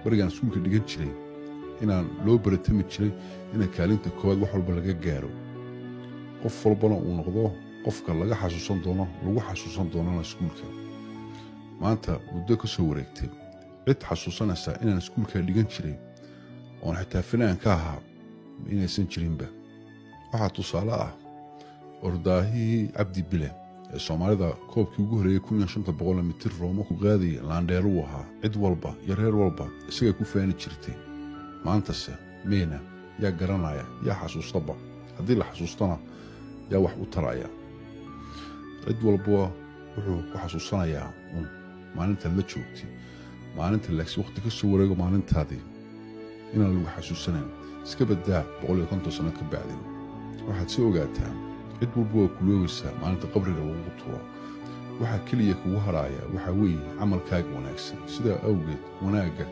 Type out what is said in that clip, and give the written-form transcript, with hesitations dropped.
barigaan iskuulka dhigan jiray inaan loo baratami jiray ina kaalinta koowaad wax walba laga gaaro qof walbana uu noqdo qofka laga xasuusan doono lagu xasuusan doonana iskuulka maanta muddo ka soo wareegtay cid xasuusanaysa inaan iskuulka dhigan jiray oon xitaa fanaan ka ahaa inaysan jirinba waxaa tusaale ah ordaahii cabdi bile ee soomaalida koobkii ugu horeeyay 1500 mitir Roomo ku qaaday laandheer uu ahaa cid walba iyo reer walba isaga ku faani jirtay maantase meena yaa garanaya yaa xasuustaba haddii la xasuustana yaa wax u taraya cid walba wuxuu ku xasuusanayaa maalinta la joogtay maalinta laagsi waqti ka soo wareego maalintaadii inaan lagu xasuusanayn iska badaa 150 sano ka bacdi waxaad soo ogaataa cid walba waa kuloogaysaa maalinta qabriga lagu tuuro waxaa keliya kugu haraya waxaa weeye camalkaaga wanaagsan sidaa awgeed wanaagga